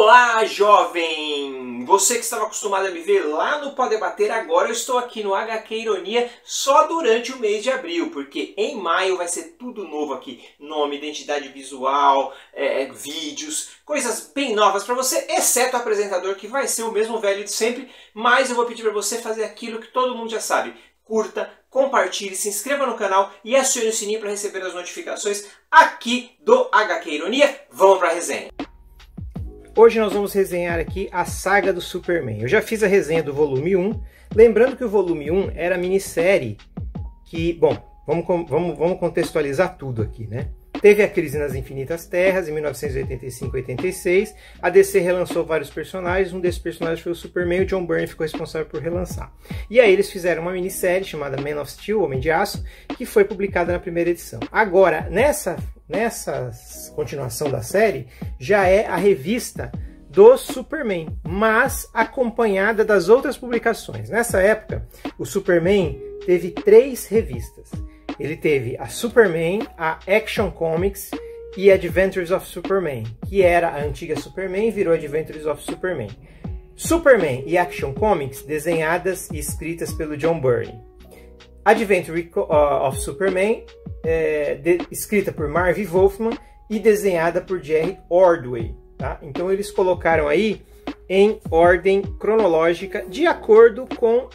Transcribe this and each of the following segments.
Olá, jovem! Você que estava acostumado a me ver lá no Pode Debater, agora eu estou aqui no HQ Ironia só durante o mês de abril, porque em maio vai ser tudo novo aqui. Nome, identidade visual, vídeos, coisas bem novas para você, exceto o apresentador que vai ser o mesmo velho de sempre, mas eu vou pedir para você fazer aquilo que todo mundo já sabe. Curta, compartilhe, se inscreva no canal e acione o sininho para receber as notificações aqui do HQ Ironia. Vamos para a resenha! Hoje nós vamos resenhar aqui a saga do Superman. Eu já fiz a resenha do volume 1, lembrando que o volume 1 era a minissérie que... Bom, vamos contextualizar tudo aqui, né? Teve a crise nas Infinitas Terras, em 1985-86. A DC relançou vários personagens. Um desses personagens foi o Superman. O John Byrne ficou responsável por relançar. E aí eles fizeram uma minissérie chamada Man of Steel, Homem de Aço, que foi publicada na primeira edição. Agora, nessa continuação da série, já é a revista do Superman, mas acompanhada das outras publicações. Nessa época, o Superman teve 3 revistas. Ele teve a Superman, a Action Comics e Adventures of Superman, que era a antiga Superman e virou Adventures of Superman. Superman e Action Comics desenhadas e escritas pelo John Byrne. Adventures of Superman, escrita por Marv Wolfman e desenhada por Jerry Ordway. Tá? Então eles colocaram aí em ordem cronológica de acordo com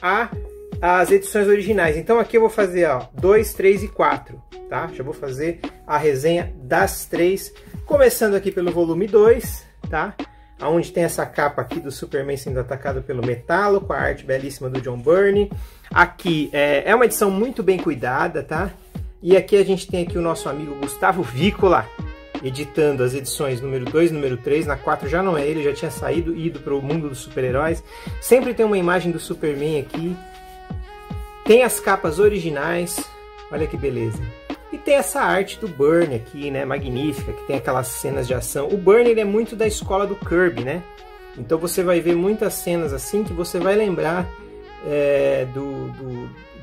as edições originais. Então aqui eu vou fazer 2, 3 e 4, tá? Já vou fazer a resenha das 3, começando aqui pelo volume 2, tá? Onde tem essa capa aqui do Superman sendo atacado pelo Metalo, com a arte belíssima do John Byrne. Aqui é uma edição muito bem cuidada, tá? E aqui a gente tem aqui o nosso amigo Gustavo Vícola, editando as edições número 2 e número 3, na 4 já não é ele, já tinha saído e ido para o mundo dos super-heróis. Sempre tem uma imagem do Superman aqui. Tem as capas originais, olha que beleza. E tem essa arte do Byrne aqui, né, magnífica, que tem aquelas cenas de ação. O Byrne, ele é muito da escola do Kirby, né? Então você vai ver muitas cenas assim que você vai lembrar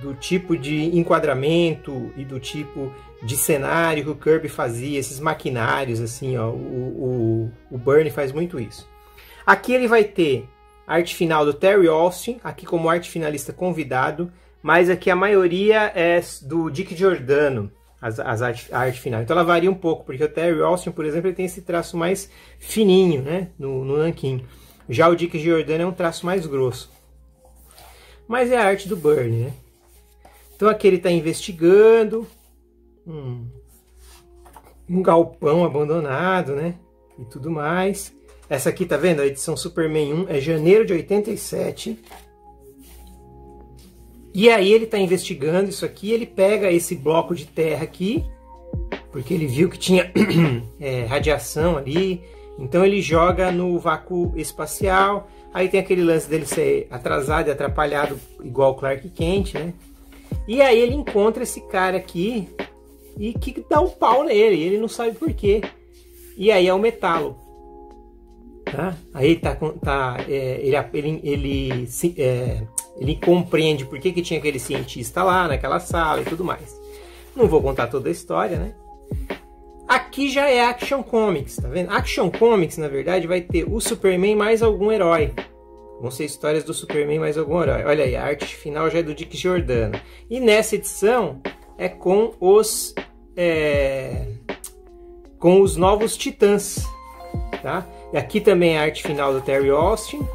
do tipo de enquadramento e do tipo de cenário que o Kirby fazia, esses maquinários assim, ó, o Byrne faz muito isso. Aqui ele vai ter a arte final do Terry Austin, aqui como arte finalista convidado, mas aqui a maioria é do Dick Giordano, a arte final. Então ela varia um pouco, porque o Terry Austin, por exemplo, ele tem esse traço mais fininho, né, no nanquim. Já o Dick Giordano é um traço mais grosso. Mas é a arte do Byrne, né? Então aqui ele está investigando um galpão abandonado, né? E tudo mais. Essa aqui, tá vendo? A edição Superman 1 é janeiro de 87. E aí ele está investigando isso aqui, ele pega esse bloco de terra aqui, porque ele viu que tinha radiação ali, então ele joga no vácuo espacial. Aí tem aquele lance dele ser atrasado e atrapalhado, igual o Clark Kent, né? E aí ele encontra esse cara aqui e que dá um pau nele, ele não sabe por quê. E aí é o Metalo. Tá? Aí ele compreende por que tinha aquele cientista lá naquela sala e tudo mais. Não vou contar toda a história, né? Aqui já é Action Comics, tá vendo? Action Comics, na verdade, vai ter o Superman mais algum herói. Vão ser histórias do Superman mais algum herói. Olha aí, a arte final já é do Dick Giordano. E nessa edição é com os novos Titãs, tá? E aqui também é a arte final do Terry Austin.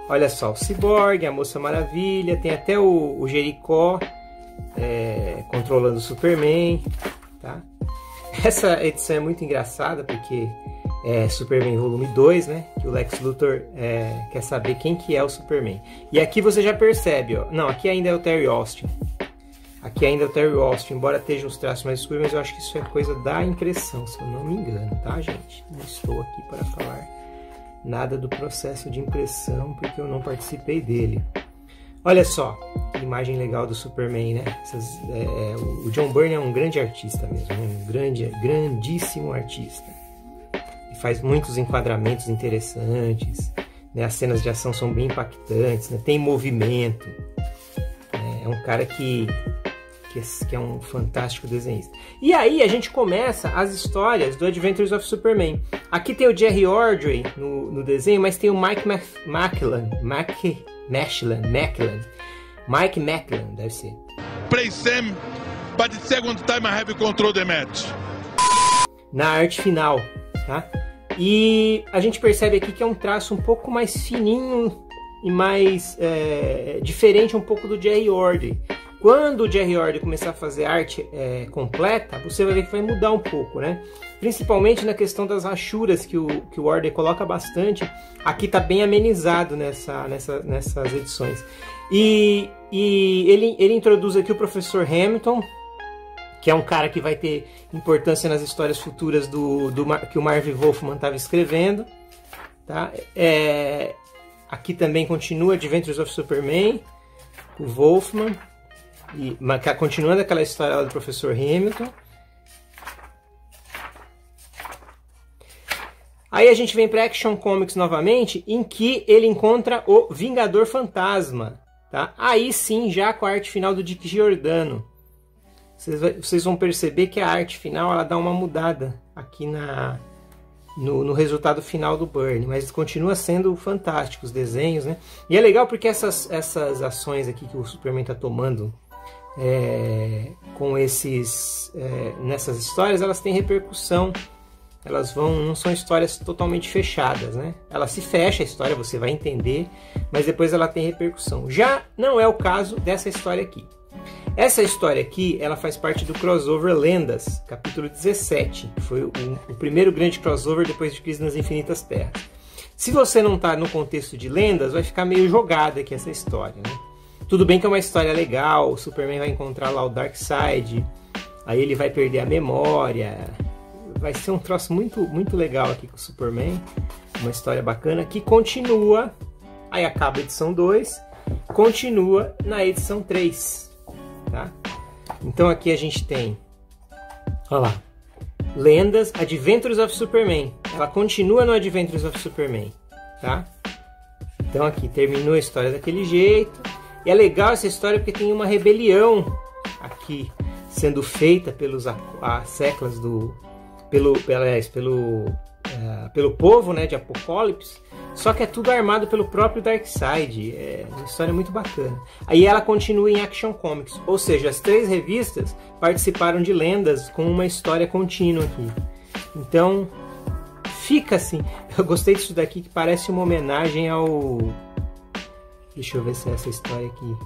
Olha só, o Cyborg, a Moça Maravilha, tem até o Jericó controlando o Superman, tá? Essa edição é muito engraçada porque é Superman volume 2, né? Que o Lex Luthor quer saber quem que é o Superman. E aqui você já percebe, ó. Não, aqui ainda é o Terry Austin. Aqui ainda é o Terry Austin, embora esteja uns traços mais escuros, mas eu acho que isso é coisa da impressão, se eu não me engano, tá, gente? Não estou aqui para falar nada do processo de impressão, porque eu não participei dele. Olha só, que imagem legal do Superman, né? O John Byrne é um grande artista mesmo, um grandíssimo artista. E faz muitos enquadramentos interessantes, né? As cenas de ação são bem impactantes, né? Tem movimento. É um cara que que é um fantástico desenhista. E aí a gente começa as histórias do Adventures of Superman. Aqui tem o Jerry Ordway no desenho, mas tem o Mike Machlan, deve ser. Play Sam, but the second time I have control the match. Na arte final, tá? E a gente percebe aqui que é um traço um pouco mais fininho e mais diferente um pouco do Jerry Ordway. Quando o Jerry Ordway começar a fazer arte completa, você vai ver que vai mudar um pouco, né? Principalmente na questão das rachuras que o Ordway coloca bastante. Aqui está bem amenizado nessas edições. E ele introduz aqui o professor Hamilton, que é um cara que vai ter importância nas histórias futuras que o Marv Wolfman estava escrevendo. Tá? Aqui também continua Adventures of Superman, o Wolfman, continuando aquela história lá do professor Hamilton. Aí a gente vem para Action Comics novamente, em que ele encontra o Vingador Fantasma. Tá? Aí sim, já com a arte final do Dick Giordano. Vocês vão perceber que a arte final ela dá uma mudada aqui no resultado final do Byrne, mas continua sendo fantástico os desenhos, né? E é legal porque essas ações aqui que o Superman está tomando com nessas histórias, elas têm repercussão. Elas não são histórias totalmente fechadas, né? Ela se fecha a história, você vai entender, mas depois ela tem repercussão. Já não é o caso dessa história aqui. Essa história aqui, ela faz parte do crossover Lendas, capítulo 17. Foi o primeiro grande crossover depois de Crise nas Infinitas Terras. Se você não está no contexto de Lendas, vai ficar meio jogada aqui essa história, né? Tudo bem que é uma história legal, o Superman vai encontrar lá o Darkseid, aí ele vai perder a memória. Vai ser um troço muito, muito legal aqui com o Superman. Uma história bacana que continua. Aí acaba a edição 2, continua na edição 3. Tá? Então aqui a gente tem, olha lá, Lendas, Adventures of Superman. Ela continua no Adventures of Superman, tá? Então aqui terminou a história daquele jeito. E é legal essa história porque tem uma rebelião aqui sendo feita pelos seclas pelo povo, né, de Apocalipse. Só que é tudo armado pelo próprio Darkseid. É uma história muito bacana. Aí ela continua em Action Comics. Ou seja, as 3 revistas participaram de Lendas com uma história contínua aqui. Então, fica assim. Eu gostei disso daqui que parece uma homenagem ao... Deixa eu ver se é essa história aqui.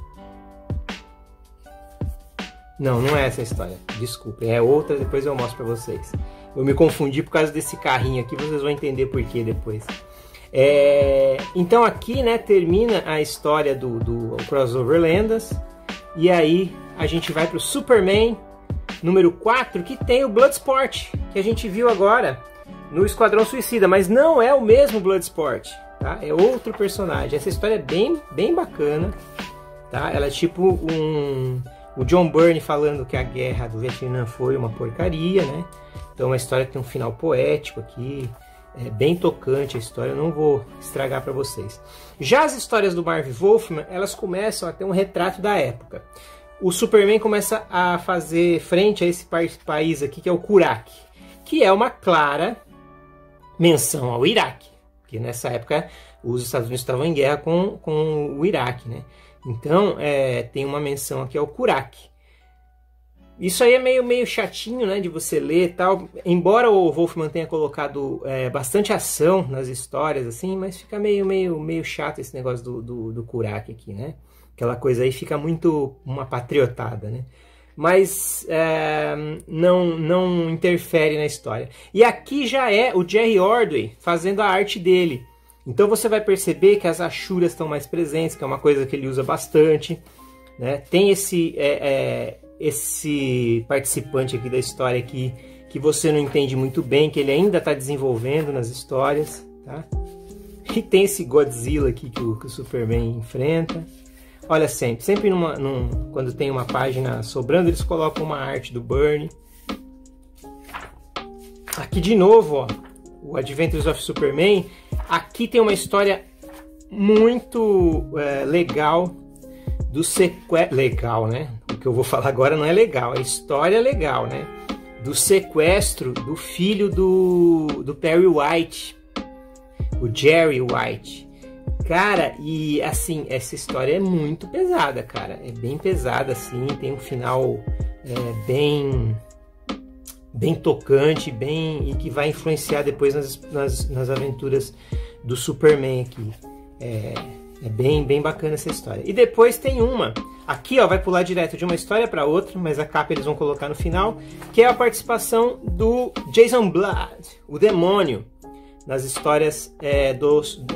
Não, não é essa história. Desculpem, é outra, depois eu mostro pra vocês. Eu me confundi por causa desse carrinho aqui, vocês vão entender por que depois. Então aqui, né, termina a história do crossover Lendas. E aí a gente vai para o Superman número 4, que tem o Bloodsport, que a gente viu agora no Esquadrão Suicida, mas não é o mesmo Bloodsport, tá? É outro personagem. Essa história é bem bacana, tá? Ela é tipo o John Byrne falando que a guerra do Vietnã foi uma porcaria, né? Então é uma história que tem um final poético aqui. É bem tocante a história, eu não vou estragar para vocês. Já as histórias do Marv Wolfman, elas começam a ter um retrato da época. O Superman começa a fazer frente a esse país aqui, que é o Kurak, que é uma clara menção ao Iraque, porque nessa época os Estados Unidos estavam em guerra com o Iraque, né? Então tem uma menção aqui ao Kurak. Isso aí é meio chatinho, né, de você ler e tal. Embora o Wolfman tenha colocado bastante ação nas histórias, assim, mas fica meio chato esse negócio do Kurak aqui, né? Aquela coisa aí fica muito uma patriotada, né? Mas não interfere na história. E aqui já é o Jerry Ordway fazendo a arte dele. Então você vai perceber que as achuras estão mais presentes, que é uma coisa que ele usa bastante, né? Tem esse participante aqui da história aqui que você não entende muito bem, que ele ainda está desenvolvendo nas histórias, tá? E tem esse Godzilla aqui que o Superman enfrenta. Olha, sempre quando tem uma página sobrando, eles colocam uma arte do Byrne. Aqui de novo, ó, o Adventures of Superman. Aqui tem uma história muito legal do sequestro. Legal, né? que eu vou falar agora não é legal, a história é legal, né? Do sequestro do filho do Perry White, o Jerry White. Cara, e assim, essa história é muito pesada, cara. É bem pesada, assim, tem um final bem tocante, e que vai influenciar depois nas aventuras do Superman aqui. É bem bacana essa história. E depois tem uma, aqui ó, vai pular direto de uma história para outra, mas a capa eles vão colocar no final, que é a participação do Jason Blood, o demônio, nas histórias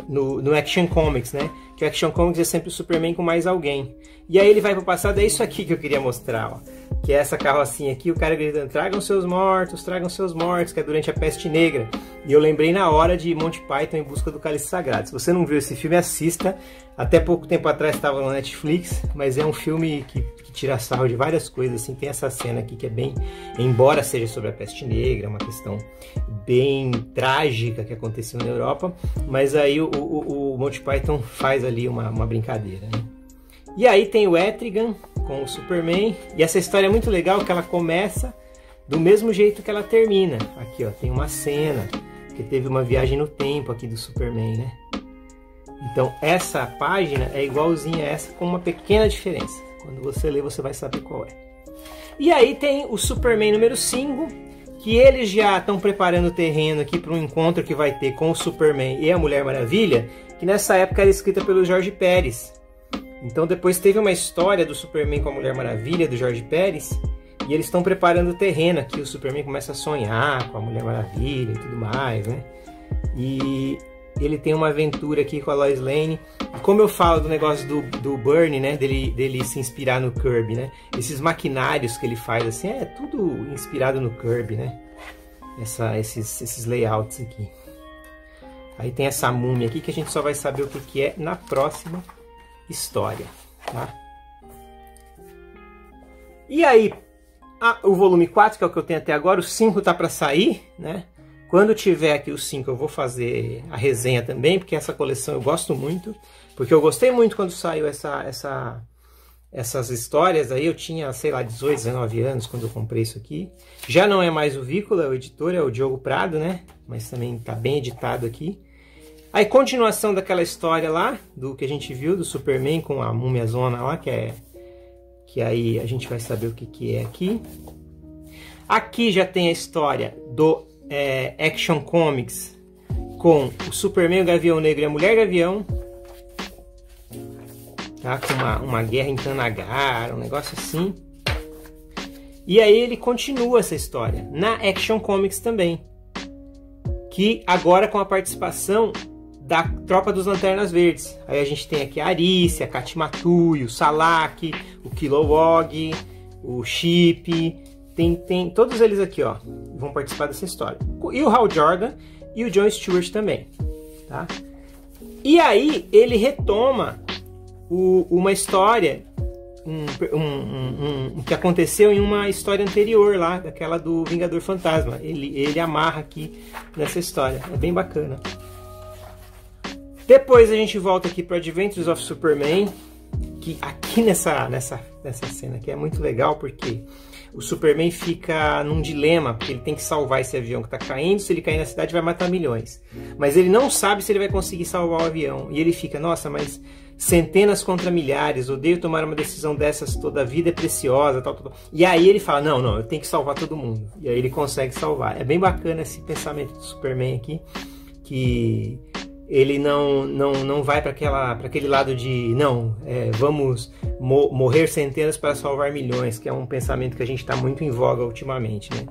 no Action Comics, né? Que o Action Comics é sempre o Superman com mais alguém. E aí ele vai pro passado, é isso aqui que eu queria mostrar, ó. Que é essa carrocinha aqui, o cara gritando, tragam seus mortos, que é durante a Peste Negra. E eu lembrei na hora de Monty Python em Busca do Cálice Sagrado. Se você não viu esse filme, assista. Até pouco tempo atrás estava no Netflix, mas é um filme que tira sarro de várias coisas, assim. Tem essa cena aqui que é bem, embora seja sobre a Peste Negra, uma questão bem trágica que aconteceu na Europa, mas aí o Monty Python faz ali uma brincadeira, né? E aí tem o Etrigan com o Superman, e essa história é muito legal que ela começa do mesmo jeito que ela termina. Aqui ó, tem uma cena que teve uma viagem no tempo aqui do Superman, né? Então essa página é igualzinha a essa, com uma pequena diferença. Quando você ler, você vai saber qual é. E aí tem o Superman número 5, que eles já estão preparando o terreno aqui para um encontro que vai ter com o Superman e a Mulher Maravilha, que nessa época era escrita pelo Jorge Pérez. Então depois teve uma história do Superman com a Mulher Maravilha, do Jorge Pérez, e eles estão preparando o terreno aqui. O Superman começa a sonhar com a Mulher Maravilha e tudo mais, né? E ele tem uma aventura aqui com a Lois Lane. E como eu falo do negócio do Bernie, né? Dele se inspirar no Kirby, né? Esses maquinários que ele faz, assim, é tudo inspirado no Kirby, né? Esses layouts aqui. Aí tem essa múmia aqui que a gente só vai saber o que é na próxima história, tá? E aí, o volume 4, que é o que eu tenho até agora, o 5 tá para sair, né? Quando tiver aqui o 5 eu vou fazer a resenha também, porque essa coleção eu gosto muito, porque eu gostei muito quando saiu essas histórias. Aí eu tinha, sei lá, 18, 19 anos quando eu comprei isso aqui. Já não é mais o Vícola, o editor é o Diogo Prado, né? Mas também tá bem editado aqui. Aí continuação daquela história lá, do que a gente viu, do Superman com a Múmiazona lá, que aí a gente vai saber o que é aqui. Aqui já tem a história do Action Comics com o Superman, o Gavião Negro e a Mulher Gavião, tá? Com uma guerra em Thanagar, um negócio assim. E aí ele continua essa história na Action Comics também, que agora com a participação da Tropa dos Lanternas Verdes. Aí a gente tem aqui a Arícia, a Katimatui, o Salak, o Kilowog, o Chip. Tem todos eles aqui, ó, vão participar dessa história. E o Hal Jordan e o John Stewart também, tá? E aí ele retoma uma história que aconteceu em uma história anterior lá, daquela do Vingador Fantasma. Ele amarra aqui nessa história. É bem bacana. Depois a gente volta aqui para Adventures of Superman, que aqui nessa cena aqui é muito legal, porque o Superman fica num dilema, porque ele tem que salvar esse avião que está caindo. Se ele cair na cidade vai matar milhões, mas ele não sabe se ele vai conseguir salvar o avião, e ele fica, nossa, mas centenas contra milhares, odeio tomar uma decisão dessas, toda a vida é preciosa, tal. E aí ele fala, não, eu tenho que salvar todo mundo, e aí ele consegue salvar. É bem bacana esse pensamento do Superman aqui, que ele não vai para aquele lado de vamos morrer centenas para salvar milhões, que é um pensamento que a gente está muito em voga ultimamente, né?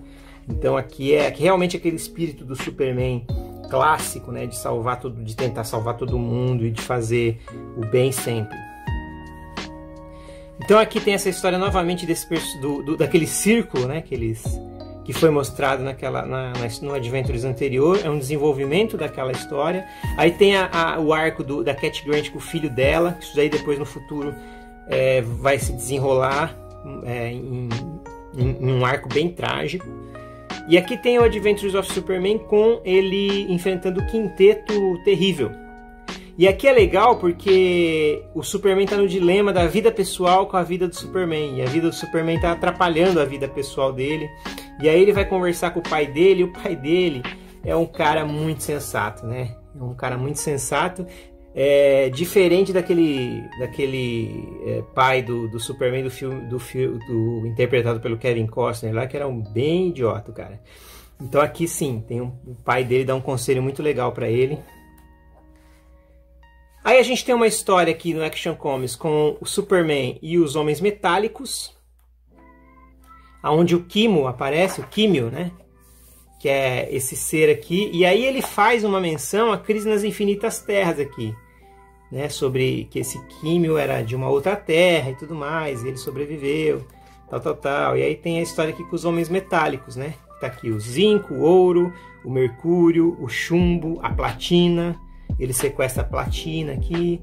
Então aqui é realmente aquele espírito do Superman clássico, né? De tentar salvar todo mundo e de fazer o bem sempre. Então aqui tem essa história novamente daquele círculo, né? Que foi mostrado no Adventures anterior, é um desenvolvimento daquela história. Aí tem o arco da Cat Grant com o filho dela, isso daí depois no futuro vai se desenrolar em um arco bem trágico. E aqui tem o Adventures of Superman com ele enfrentando o Quinteto Terrível. E aqui é legal porque o Superman tá no dilema da vida pessoal com a vida do Superman. E a vida do Superman tá atrapalhando a vida pessoal dele. E aí ele vai conversar com o pai dele, e o pai dele é um cara muito sensato, né? É um cara muito sensato. Diferente daquele pai do Superman do filme interpretado pelo Kevin Costner lá, que era um bem idiota, cara. Então aqui sim, o pai dele dá um conselho muito legal para ele. Aí a gente tem uma história aqui no Action Comics com o Superman e os Homens Metálicos, onde o Kimo aparece, o Kimio, né? Que é esse ser aqui. E aí ele faz uma menção à Crise nas Infinitas Terras aqui, né? Sobre que esse Kimio era de uma outra terra e tudo mais, e ele sobreviveu, tal. E aí tem a história aqui com os Homens Metálicos, né? Tá aqui o zinco, o ouro, o mercúrio, o chumbo, a platina. Ele sequestra a platina aqui.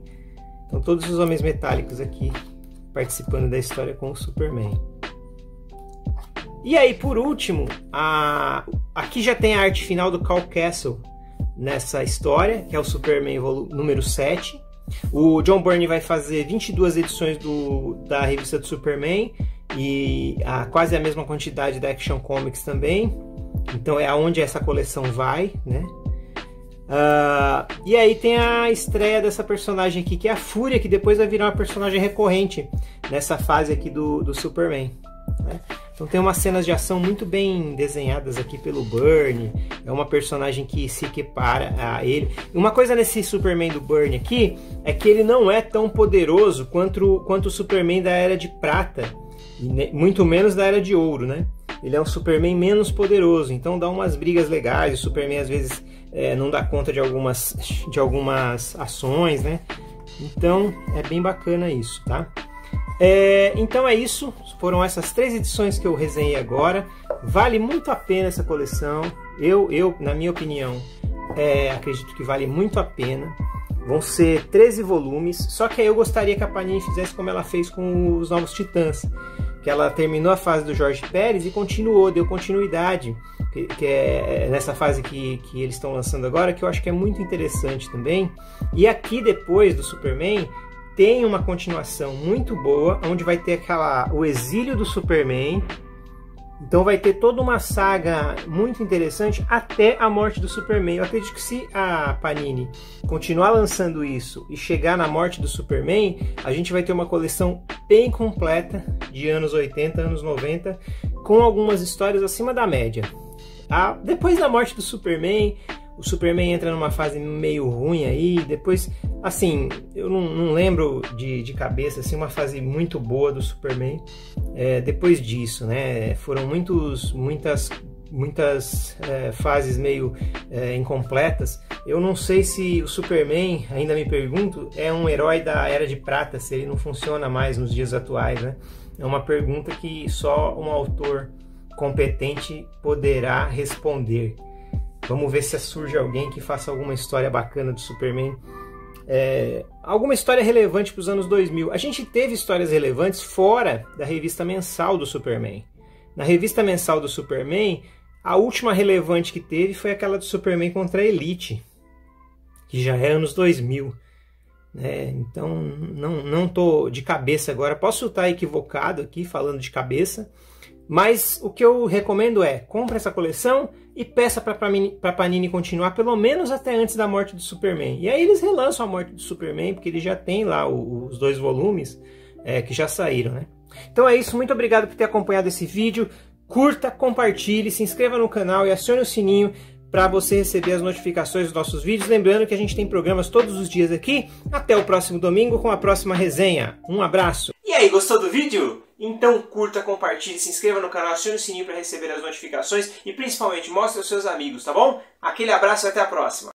Então todos os Homens Metálicos aqui participando da história com o Superman. E aí por último, aqui já tem a arte final do Cal Castle nessa história, que é o Superman número 7. O John Byrne vai fazer 22 edições da revista do Superman e quase a mesma quantidade da Action Comics também. Então é aonde essa coleção vai, né? E aí tem a estreia dessa personagem aqui, que é a Fúria, que depois vai virar uma personagem recorrente nessa fase aqui do Superman, né? Então tem umas cenas de ação muito bem desenhadas aqui pelo Byrne. É uma personagem que se equipara a ele. Uma coisa nesse Superman do Byrne aqui é que ele não é tão poderoso quanto o Superman da Era de Prata, e muito menos da Era de Ouro, né? Ele é um Superman menos poderoso, então dá umas brigas legais. O Superman às vezes não dá conta de algumas ações, né? Então é bem bacana isso, tá? Então é isso, foram essas 3 edições que eu resenhei agora. Vale muito a pena essa coleção. Eu na minha opinião, acredito que vale muito a pena. Vão ser 13 volumes, só que aí eu gostaria que a Panini fizesse como ela fez com os Novos Titãs, que ela terminou a fase do Jorge Pérez e deu continuidade, que é nessa fase que eles estão lançando agora, que eu acho que é muito interessante também. E aqui depois do Superman tem uma continuação muito boa, onde vai ter o exílio do Superman. Então vai ter toda uma saga muito interessante até a morte do Superman. Eu acredito que se a Panini continuar lançando isso e chegar na morte do Superman, a gente vai ter uma coleção bem completa de anos 80, anos 90, com algumas histórias acima da média. Depois da morte do Superman, o Superman entra numa fase meio ruim aí. Depois, assim, eu não lembro de cabeça assim, uma fase muito boa do Superman depois disso, né? Foram muitas fases meio incompletas. Eu não sei se o Superman, ainda me pergunto, é um herói da Era de Prata, se ele não funciona mais nos dias atuais, né? É uma pergunta que só um autor competente poderá responder. Vamos ver se surge alguém que faça alguma história bacana do Superman. Alguma história relevante para os anos 2000. A gente teve histórias relevantes fora da revista mensal do Superman. Na revista mensal do Superman, a última relevante que teve foi aquela do Superman contra a Elite, que já é anos 2000. Então não estou de cabeça agora. Posso estar equivocado aqui falando de cabeça. Mas o que eu recomendo é, compre essa coleção e peça para a Panini continuar pelo menos até antes da morte do Superman. E aí eles relançam a morte do Superman, porque eles já têm lá os 2 volumes que já saíram, né? Então é isso, muito obrigado por ter acompanhado esse vídeo. Curta, compartilhe, se inscreva no canal e acione o sininho para você receber as notificações dos nossos vídeos. Lembrando que a gente tem programas todos os dias aqui. Até o próximo domingo com a próxima resenha. Um abraço! E aí, gostou do vídeo? Então curta, compartilhe, se inscreva no canal, acione o sininho para receber as notificações e principalmente mostre aos seus amigos, tá bom? Aquele abraço e até a próxima!